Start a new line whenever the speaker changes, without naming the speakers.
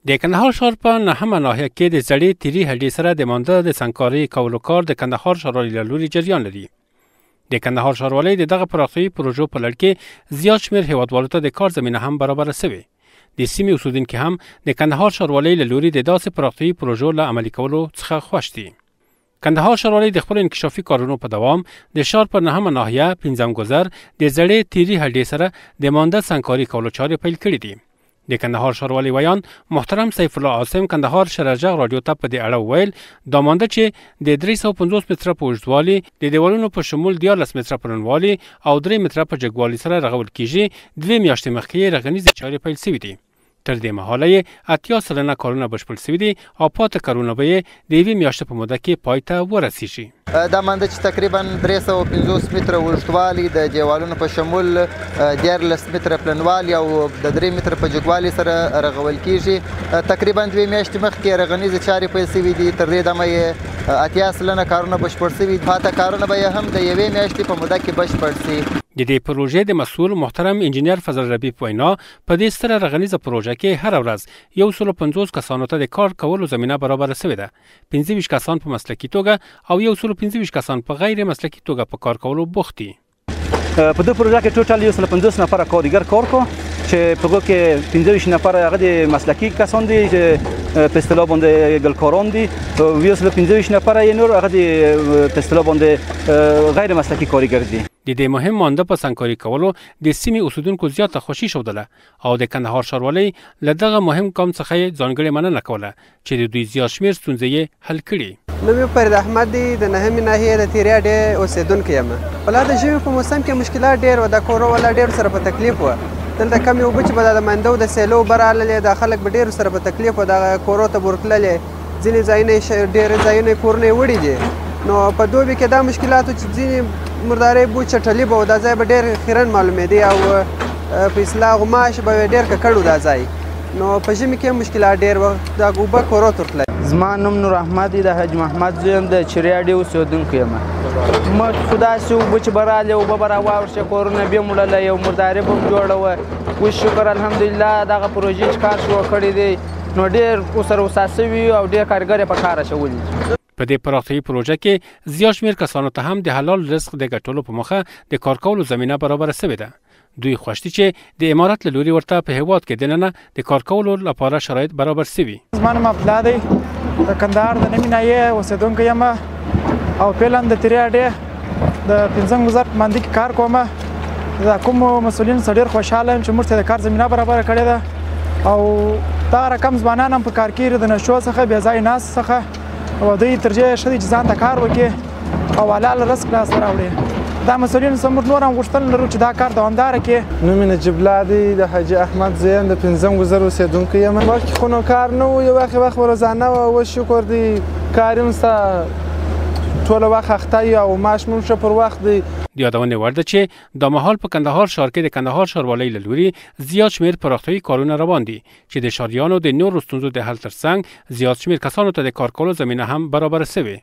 د کندهار ښار په نهمه ناحیه کې د زړې تیري هډې سره د مانده د سنګکارۍ کولو کار د کندهار ښاروالۍ له لوري جریان لري. د کندهار ښاروالۍ د دغه پراختیايي پروژو په لړ کې زیات شمېر هیوادوالو ته د کار زمینه هم برابره سوې. د سیمې اوسیدونکي هم د کندهار ښاروالۍ له لوري د داسې پراختیايي پروژو له عملي کولو څخه خوښ دي. کندهار ښاروالۍ د خپل انکشافي کارونو په دوام د ښار په نهمه ناحیه پنځم ګذر د زړې تیري هډې سره د مانده سنګکارۍ کولو چارې پیل کړې دي. د کندهار ښاروالۍ ویان محترم سیف الله عاصم کندهار شرجغ رادیو ته په دې اړه وویل دا مانده چې د 350 متره په اوږدوالي د دیوالونو په شمول 14 متره په لوړوالي او 3 متره په جګوالي سره رغول کیږي 2 میاشتې مخکې رغنیزې چارې پیل شوې دي. تر دې مهاله یې 80 سلنه کارونه بشپړ شوي دي او پاتې کارونه به یې د 1 میاشتې په موده کې پای ته ورسیږي.
دا مانده چې تقریبا 350 متره اوږدوالي د دیوالونو په شمول 14 متره پلنوالي او د 3 متره په جګوالي سره رغول کیږي. تقریبا 2 میاشتې مخکې رغنیزې چارې پیل شوي دي. تر دې دمه یې 80 سلنه کارونه بشپړ شوي دي. پاتې کارونه به یې هم د 1 میاشتې په موده کې بشپړ شي.
د دې پروژې د مسؤل محترم انجینر فضل ربیع په وینا په دې ستره رغنیزه پروژه کې هر ورځ 150 کسانو ته د کار کولو زمینه برابره شوې ده. 25 کسان په مسلکي توګه او 125 کسان په غیر مسلکي توګه په کار کولو بوخت دي.
په دې پروژه کې ټوټال 150 نفر کارګر کار کو چې په کې 15 نفر هغه د مسلکي کسان دي چې په اصطلاح باندې ګلکاران دي او 115 نفر یې نور هغه د په اصطلاح باندې غیر مسلکي کارګر دي.
د دې مهم مانده په سنګکارۍ کولو د سیمې اوسیدونکو زیاته خوښي ښودله او د کندهار ښاروالۍ له دغه مهم کام څخه یې ځانګړې مننه کوله چې د دوی زیات شمېر ستونزې یې حل کړي.
نوم یې فرید احمد دی د نهمې ناحیې د تیرې هډې اوسیدونکی یم. ولا د ژمي په موسم کې مشکلات ډېر و د کورو والا ډېر سره په تکلیف و. دلته کمې اوبه چې به د مانده د سیلو اوبه راللې د خلک به ډېر سره په تکلیف و د کورو ته به ورتللې. ځینې ځایونه ډېر ځایونه کورونه یې وړي دي. نو په دوبي کې دا مشکلات چې ځینې مردارۍ بو چټلي به و دا ځای به ډېر خیرن معلومېدی او په اصطلاح غوماش به ډېر ککړ و دا ځای. نو په ژمي کې مشکلات ډېر و دا اوبه کورو ته ورتلل.
زما نوم نور احمد دی د حاج محمد زوی یم د چرې هډې اوسېدونکی یم. خو داسې اوبه چې به رالې اوبه به راواوښتې کورونه به یې مړله یو مردارۍ به هم جوړه وه. اوس شکر الحمدلله دغه پروژې چې کار شروع کړی دی نو ډېر ورسره وسات شوي او ډېر کارګر یې په کار اچولي دي.
په دې پراختیايي پروژه کې زیات شمېر کسانو ته هم د حلال رزق د ګټلو په موخه د کار کولو زمینه برابره شوې ده. دوی خوښ دي چې د امارت له لوري ورته په هیواد کې دننه د کار کولو لپاره شرایط برابر شوي.
زما نوم عبدالله دی د کندهار د نهمې ناحیې اوسېدونکی یم او فعلا د تیرې هډې د پنځم ګذر په مانده کې کار کوم. د کومو مسؤلینو څخه ډېر خوشحاله یم چې موږ ته د کار زمینه برابره کړې ده او دا رقم ځوانان هم په کار کې د نشو څخه بې ځایه ناست څخه او دوی ترجیح ښه دی چې ځان ته کار وکړي او حلال رزق لاسته راوړي. دا مسؤلینو څخه موږ نور هم غوښتنه لرو چې دا کار دوامداره کړي.
نوم یې نجیب الله دی د حاجي احمد زوی یم د پنځم ګذر اوسېدونکی یم. مخکې خو نو کار نه و یو وخت روزانه وه. اوس شکر دی کار یې شته ټوله وخت اخته یو او معاش مو ښه پر وخت دی.
د یادونې وړ ده چې دا مهال په کندهار ښار کې د کندهار ښاروالۍ له لوري زیات شمېر پراختیايي کارونه روان دي چې د ښاریانو د نورو ستونزو د حل ترڅنګ زیات شمېر کسانو ته د کار کولو زمینه هم برابره شوې.